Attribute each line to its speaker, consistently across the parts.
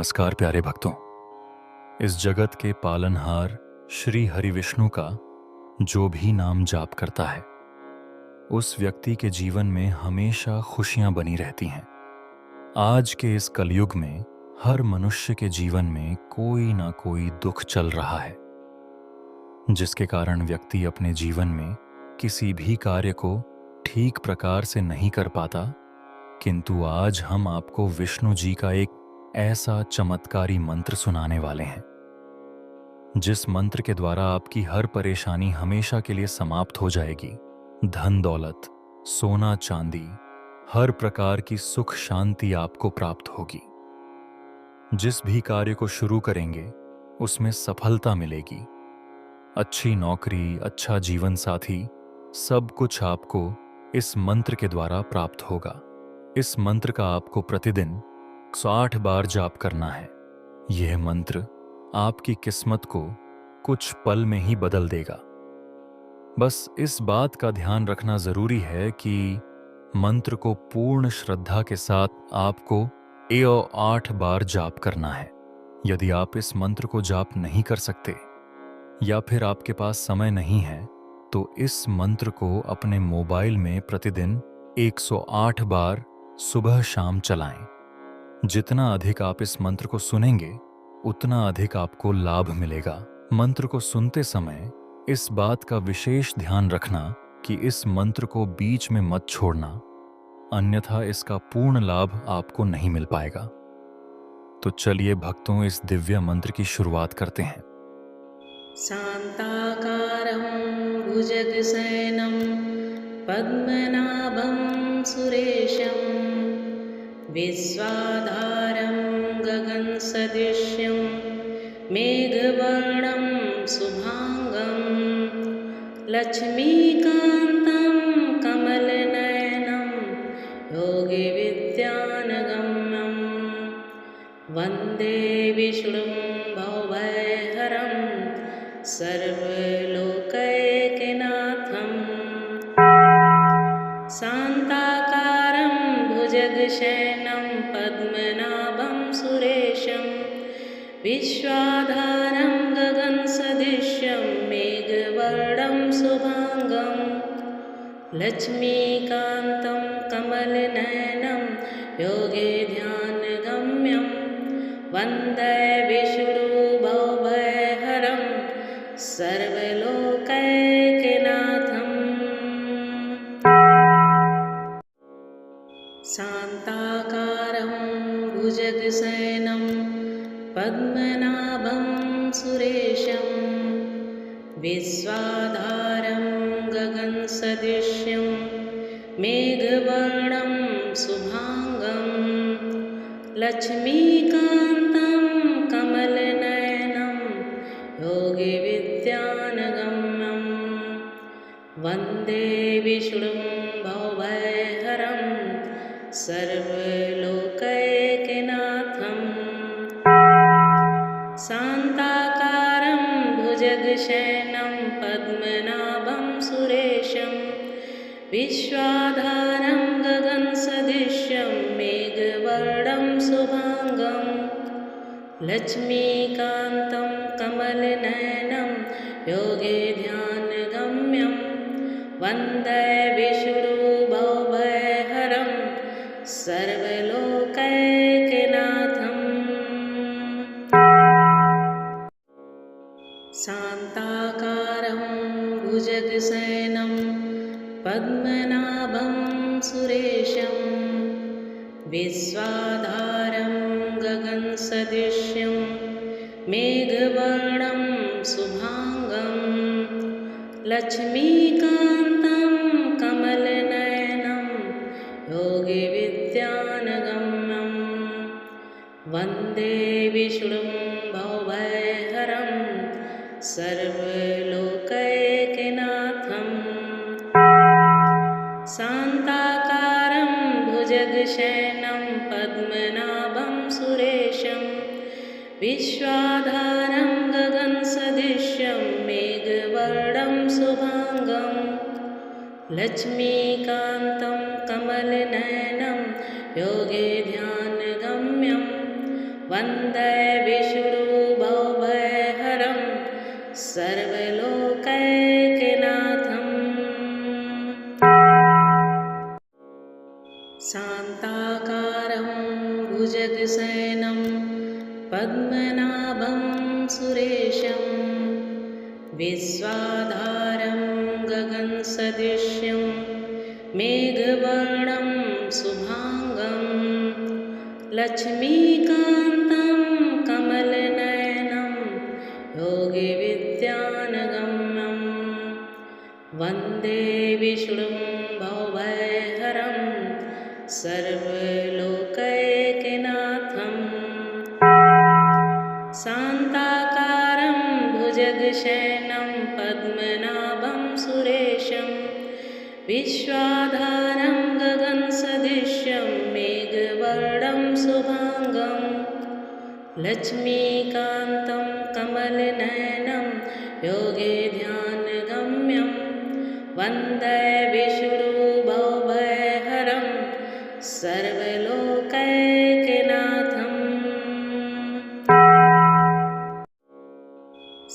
Speaker 1: नमस्कार प्यारे भक्तों। इस जगत के पालनहार श्री हरि विष्णु का जो भी नाम जाप करता है उस व्यक्ति के जीवन में हमेशा खुशियां बनी रहती हैं। आज के इस कलयुग में हर मनुष्य के जीवन में कोई ना कोई दुख चल रहा है, जिसके कारण व्यक्ति अपने जीवन में किसी भी कार्य को ठीक प्रकार से नहीं कर पाता। किंतु आज हम आपको विष्णु जी का एक ऐसा चमत्कारी मंत्र सुनाने वाले हैं, जिस मंत्र के द्वारा आपकी हर परेशानी हमेशा के लिए समाप्त हो जाएगी। धन दौलत, सोना चांदी, हर प्रकार की सुख शांति आपको प्राप्त होगी। जिस भी कार्य को शुरू करेंगे उसमें सफलता मिलेगी। अच्छी नौकरी, अच्छा जीवन साथी, सब कुछ आपको इस मंत्र के द्वारा प्राप्त होगा। इस मंत्र का आपको प्रतिदिन 108 बार जाप करना है। यह मंत्र आपकी किस्मत को कुछ पल में ही बदल देगा। बस इस बात का ध्यान रखना जरूरी है कि मंत्र को पूर्ण श्रद्धा के साथ आपको 108 बार जाप करना है। यदि आप इस मंत्र को जाप नहीं कर सकते या फिर आपके पास समय नहीं है तो इस मंत्र को अपने मोबाइल में प्रतिदिन 108 बार सुबह शाम चलाएं। जितना अधिक आप इस मंत्र को सुनेंगे उतना अधिक आपको लाभ मिलेगा। मंत्र को सुनते समय इस बात का विशेष ध्यान रखना कि इस मंत्र को बीच में मत छोड़ना, अन्यथा इसका पूर्ण लाभ आपको नहीं मिल पाएगा। तो चलिए भक्तों, इस दिव्य मंत्र की शुरुआत करते हैं।
Speaker 2: शान्ताकारं भुजगशयनं पद्मनाभं सुरेशं विश्वाधारं गगनसदृशं मेघवर्णं शुभांगं लक्ष्मीकान्तं कमलनयनं योगिविद्यानगम्यं वन्दे विष्णुं भवभयहरं सर्वलोकैकनाथम्। शान्ताकारं भुजगशयनं पद्मनाभं सुरेशं विश्वाधारं गगनसदृशं मेघवर्णं शुभांगं लक्ष्मीकान्तं कमलनयनं योगिध्यानगम्यं वन्दे विष्णु भवभयहरं सर्वलोकैकनाथम्। शान्ताकारं भुजगशयनं पद्मनाभं सुरेशं विश्वाधारं गगनसदृशं मेघवर्णं शुभांगं लक्ष्मीकान्तं कमलनयनं योगिविद्यानगम्यं वन्दे विष्णुं भवभयहरं सर्वलोकैकनाथम्। शान्ताकारं भुजगशयनं पद्मनाभं सुरेशं विश्वाधारं गगनसदृशं मेघवर्णं शुभांगं लक्ष्मीकान्तं कमलनयनं योगिध्यानगम्यं वन्दे विष्णु भवभयहरं सर्वलोकैकनाथम्। शान्ताकारं भुजगशयनं पद्मनाभं सुरेशं विश्वाधारं गगनसदृशं मेघवर्णं शुभांगं लक्ष्मीकान्तं कमलनयनं योगिविद्यानगम्यं वन्दे विष्णुं भवभयहरं सर्वलोकैकनाथम्। शान्ताकारं भुजगशयनं पद्मनाभं सुरेशं विश्वाधारं गगनसदृशं मेघवर्णं शुभांगं लक्ष्मीकान्तं कमलनयनं योगिध्यानगम्यं वन्दे विष्णु भवभयहरं सर्वलोकैकनाथम् शान्ताकारं भुजगशयनं पद्मनाभं सुरेशं विश्वाधारं गगनसदृशं मेघवर्णं शुभांगं लक्ष्मीकान्तं कमलनयनं योगिविद्यानगम्यं वन्दे विष्णुं भवभयहरं सर्वलोकैकनाथम् शान्ताकारं भुजगशयनं पद्मनाभं सुरेशं विश्वाधारं गगनसदृशं मेघवर्णं शुभांगं लक्ष्मीकान्तं कमलनयनं योगिध्यानगम्यं वन्दे विष्णु भवभयहरं सर्वलोकैकनाथम्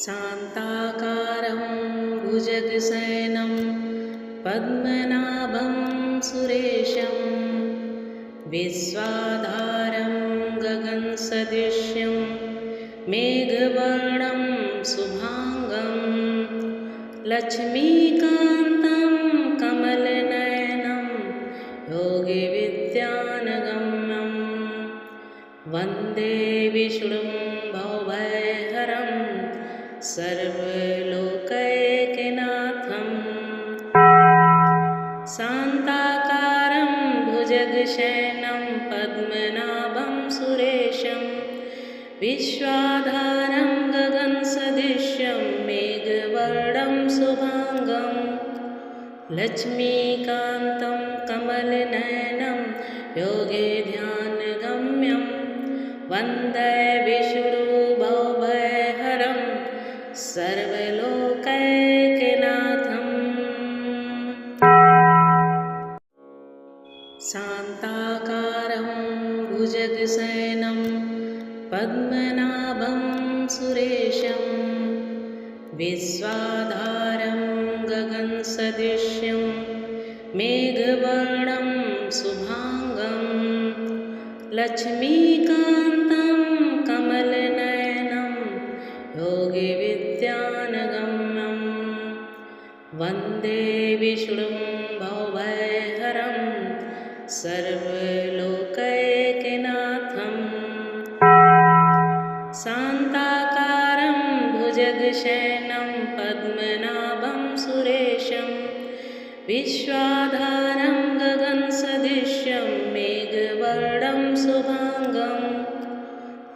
Speaker 2: शान्ताकारं भुजगशयनं पद्मनाभं सुरेशं विश्वाधारं गगनसदृशं मेघवर्णं शुभांगं लक्ष्मीकान्तं कमलनयनं योगिविद्यानगम्यं वन्दे विष्णुं भवभयहरं सर्वलोकैकनाथम् शान्ताकारं भुजगशयनं पद्मनाभं सुरेशं विश्वाधारं गगनसदृशं मेघवर्णं शुभांगं लक्ष्मीकान्तं कमलनयनं योगिध्यानगम्यं वन्दे विष्णु भवभयहरं सर्वलोकैकनाथम् शान्ताकारं भुजगशयनं पद्मनाभं सुरेशं विश्वाधारं गगनसदृशं मेघवर्णं शुभांगं लक्ष्मीकान्तं कमलनयनं योगिविद्यानगम्यं वन्दे विष्णुं भवभयहरं सर्वलोकैकनाथम् शान्ताकारं भुजगशयनं पद्मनाभं सुरेशं विश्वाधारं गगनसदृशं मेघवर्णं शुभांगं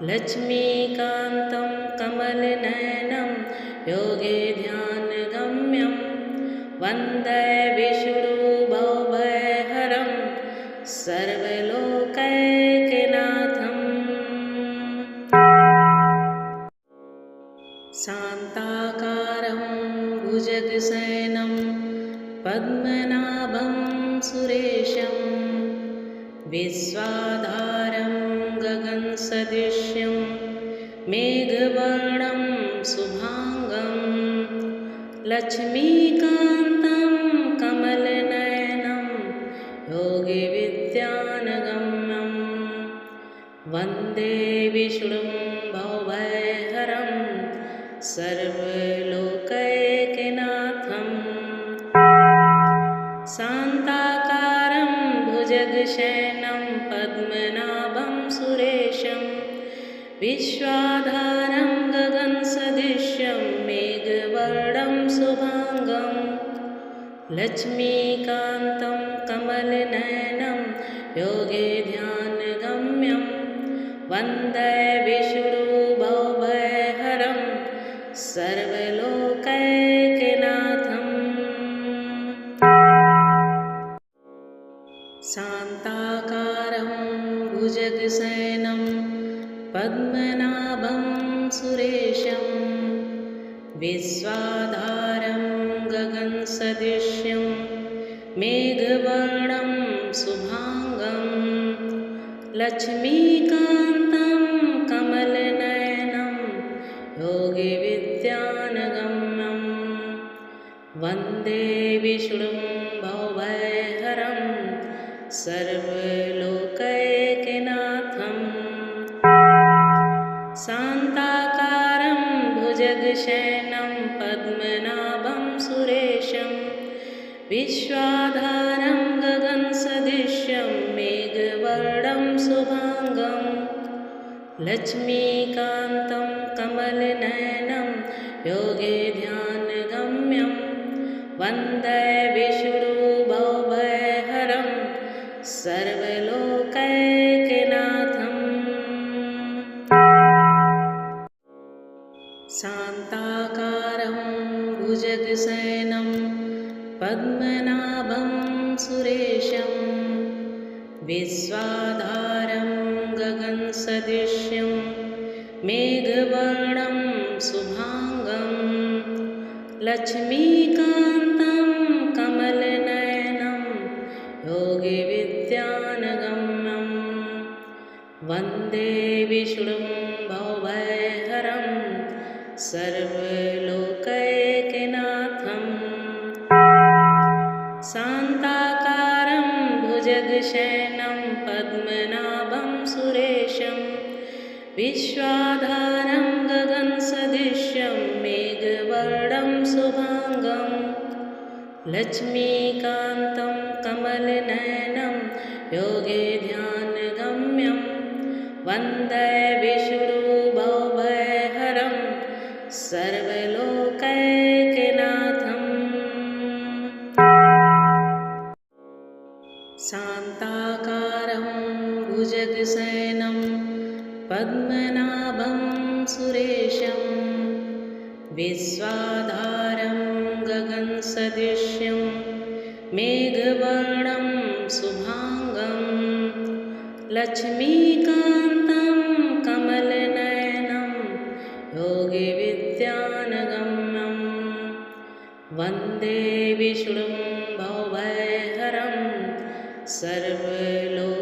Speaker 2: लक्ष्मीकान्तं कमलनयनं योगिध्यानगम्यं वन्दे विष्णु भवभयहरं सर्वलोकैकनाथम् शान्ताकारं भुजगशयनं पद्मनाभं सुरेशं विश्वाधारं गगनसदृशं मेघवर्णं शुभांगं लक्ष्मीकान्तं कमलनयनं योगिविद्यानगम्यं वन्दे विष्णुं भवभयहरं सर्वलोकैकनाथम् शान्ताकारं भुजगशयनं पद्मनाभं सुरेशं विश्वाधारं गगनसदृशं मेघवर्णं शुभांगं लक्ष्मीकान्तं कमलनयनं योगिध्यानगम्यं वन्दे विष्णु भवभयहरं सर्वलोकैकनाथम् शान्ताकारं भुजगशयनं पद्मनाभं सुरेशं विश्वाधारं गगनसदृशं मेघवर्णं शुभांगं लक्ष्मीकान्तं वन्दे विष्णुं भवभयहरं सर्वलोकैकनाथम् शान्ताकारं भुजगशयनं पद्मनाभं सुरेशं विश्वाधारं गगनसदृशं मेघवर्णं शुभाङ्गं लक्ष्मीकान्तं कमलनयनं योगे ध्यानगम्यं वन्दे विष्णुं भवभयहरं सर्वलोकैकनाथम् शान्ताकारं भुजगशयनं पद्मनाभं सुरेशं विश्वाधारं गगनसदृशं मेघवर्णं शुभाङ्गं लक्ष्मीकान्तं कमलनयनं योगिविद्यानगम्यं वन्दे विष्णुं भवभयहरं सर्वलोकैकनाथम् शान्ताकारं भुजगशयनं पद्मनाभं सुरेशं विश्वाधारं गगनसदृशं मेघवर्णं शुभाङ्गं लक्ष्मीकान्तं कमलनयनं योगे ध्यानगम्यं वन्दे विष्णुं भवभयहरं सर्वलोकैकनाथम् शान्ताकारं भुजगशयनं पद्मनाभं सुरेशं विश्वाधारं गगनसदृशं मेघवर्णं शुभाङ्गं लक्ष्मीकान्तं कमलनयनं योगिविद्यानगम्यं वन्दे विष्णुं भवभयहरं सर्वलोकैकनाथम्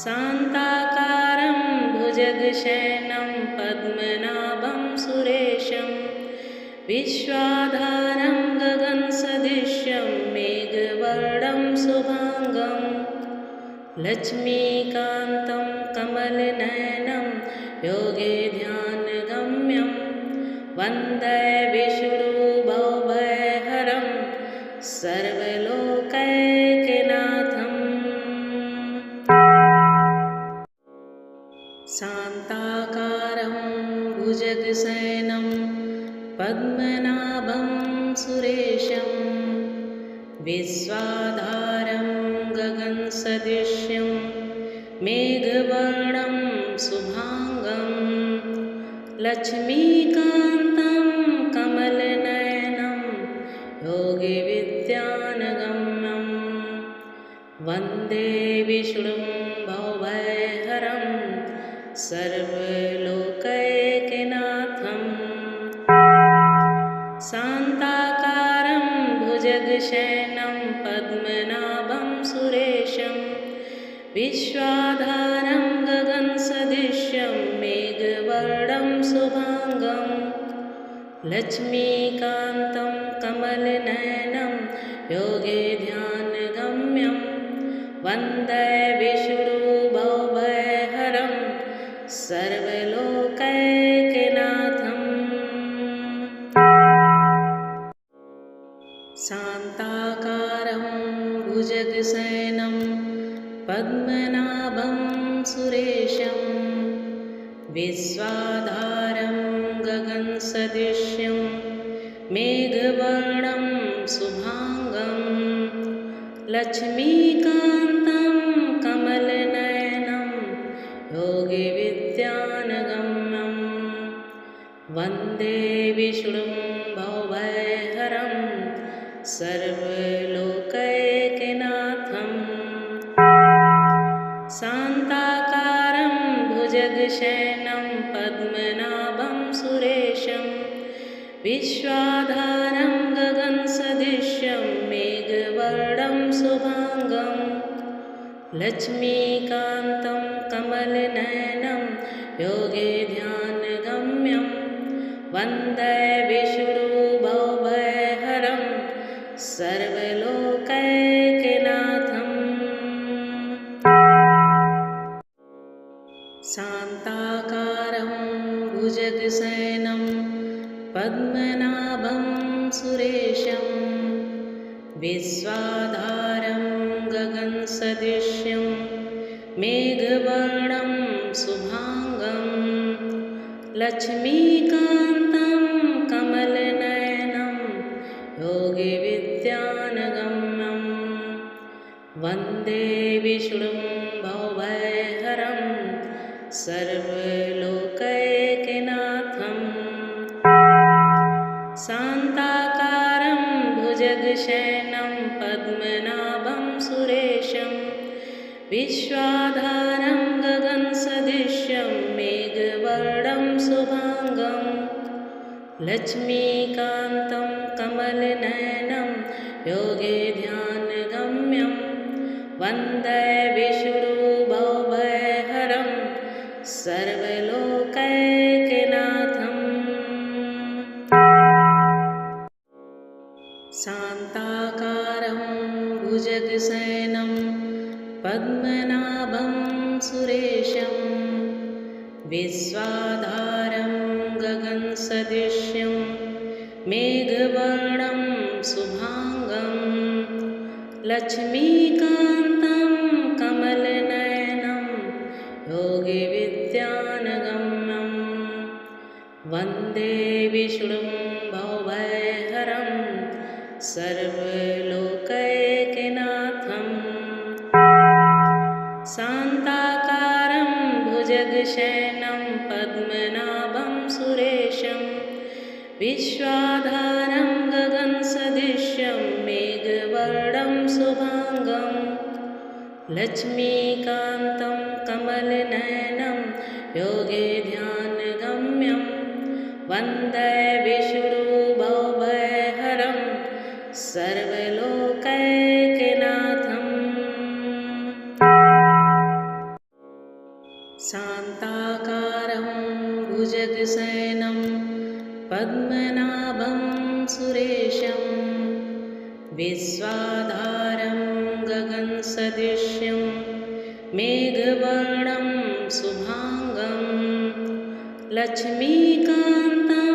Speaker 2: शान्ताकारं भुजगशयनं पद्मनाभं सुरेशं विश्वाधारं गगनसदृशं मेघवर्णं शुभाङ्गं लक्ष्मीकान्तं कमलनयनं योगे ध्यानगम्यं वन्दे विष्णुं भवभयहरं सर्वलोकैकनाथम् शान्ताकारं भुजगशयनं पद्मनाभं सुरेशं विश्वाधारं गगनसदृशं मेघवर्णं शुभाङ्गं लक्ष्मीकान्तं कमलनयनं योगिविद्यानगम्यं वन्दे विष्णुं भवभयहरं सर्वलोकैकनाथम् शान्ताकारं भुजगशयनं पद्मनाभं सुरेशं विश्वाधारं गगनसदृशं मेघवर्णं शुभाङ्गं लक्ष्मीकान्तं कमलनयनं योगे ध्यानगम्यं वन्दे विष्णुं भवभयहरं सर्वलोकैकनाथम् शान्ताकारं भुजगशयनं पद्मनाभं सुरेशं विश्वाधारं गगनसदृशं मेघवर्णं शुभाङ्गं लक्ष्मीकान्तं कमलनयनं योगिविद्यानगम्यं वन्दे विष्णुं भवभयहरं सर्वलोकैकनाथम् शान्ताकारं भुजगशयनं पद्मनाभं सुरेशं विश्वाधारं गगनसदृशं मेघवर्णं शुभाङ्गं लक्ष्मीकान्तं कमलनयनं योगे ध्यानगम्यं वन्दे विष्णुभवभयहरं सर्वलोकैकनाथम् शान्ताकारं भुजगशयनं पद्मनाभं सुरेशं विश्वाधारं गगनसदृशं मेघवर्णं शुभांगं लक्ष्मीकान्तं कमलनयनं योगिविद्यानगम्यं वन्दे विष्णुं भवभयहरं सर्वलोकैकनाथम् शान्ताकारं भुजगशयनं पद्मनाभं सुरेशं विश्वाधारं गगनसदृशं मेघवर्णं शुभांगं लक्ष्मीकान्तं कमलनयनं योगिध्यानगम्यं वन्दे विष्णुभवभयहरं सर्वलोकैकनाथम् शान्ताकारं भुजगशयनं पद्मनाभं सुरेशं विश्वाधारं गगनसदृशं मेघवर्णं शुभांगं लक्ष्मीकान्तं कमलनयनं योगिविद्यानगम्यं वन्दे विष्णुं भवभयहरं सर्वलोकैकनाथम् शान्ताकारं भुजगशयनं पद्मनाभं सुरेशं विश्वाधारं गगनसदृशं मेघवर्णं शुभांगं लक्ष्मीकान्तं कमलनयनं योगिध्यानगम्यं वन्दे विष्णुभवभयहरं सर्वलोकैकनाथम् शान्ताकारं भुजगशयनं पद्मनाभं सुरेशं विश्वाधारं गगनसदृशं मेघवर्णं शुभांगं लक्ष्मीकान्तं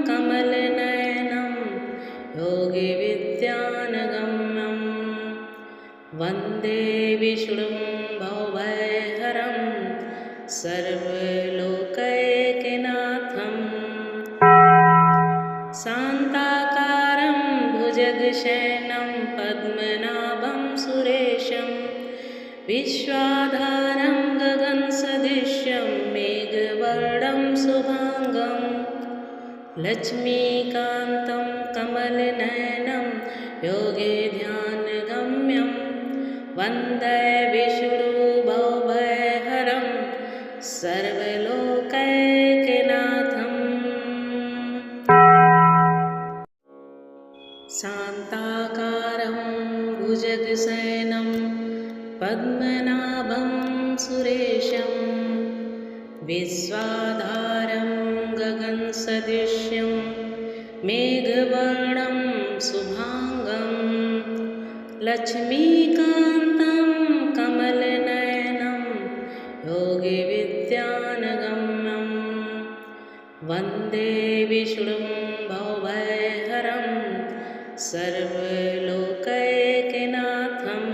Speaker 2: कमलनयनं योगिविद्यानगम्यं वन्दे विष्णुं भवभयहरं सर्वलोकैकनाथम् शान्ताकारं भुजगशयनं पद्मनाभं सुरेशं विश्वाधारं गगनसदृशं मेघवर्णं शुभांगं लक्ष्मीकान्तं कमलनयनं योगिध्यानगम्यं वन्दे विष्णुभवभयहरं सर्वलोकैकनाथम् शान्ताकारं भुजगशयनं पद्मनाभं सुरेशं विश्वाधारं गगनसदृशं मेघवर्णं शुभांगं लक्ष्मीकान्तं कमलनयनं योगिविद्यानगम्यं वन्दे विष्णुं भवभयहरं सर्वलोकैकनाथम्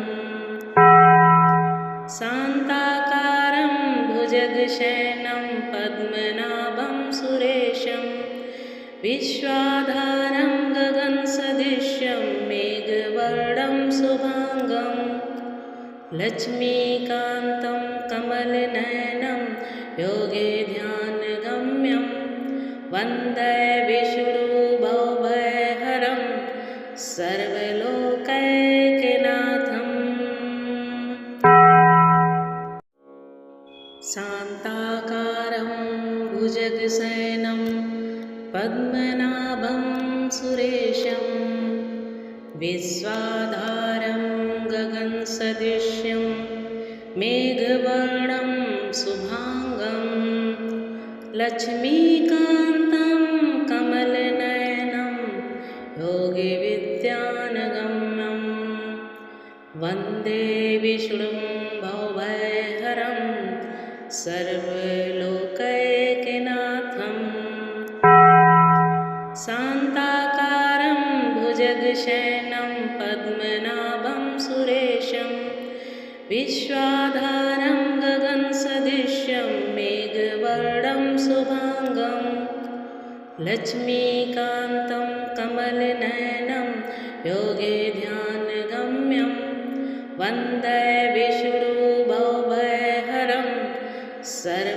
Speaker 2: शान्ताकारं भुजगशयनं पद्मनाभं सुरेशं विश्वाधारं गगनसदृशं मेघवर्णं शुभांगं लक्ष्मीकान्तं कमलनयनं योगिध्यानगम्यं वन्दे विष्णुभवभयहरं सर्वलोकैकनाथम् शान्ताकारं भुजगशयनं पद्मनाभं सुरेशं विश्वाधारं गगनसदृशं मेघवर्णं शुभांगं लक्ष्मीकान्तं कमलनयनं शान्ताकारं भुजगशयनं पद्मनाभं सुरेशं विश्वाधारं गगनसदृशं मेघवर्णं शुभाङ्गं लक्ष्मीकान्तं कमलनयनं योगे ध्यानगम्यं वन्दे विष्णुभवभयहरं शरणं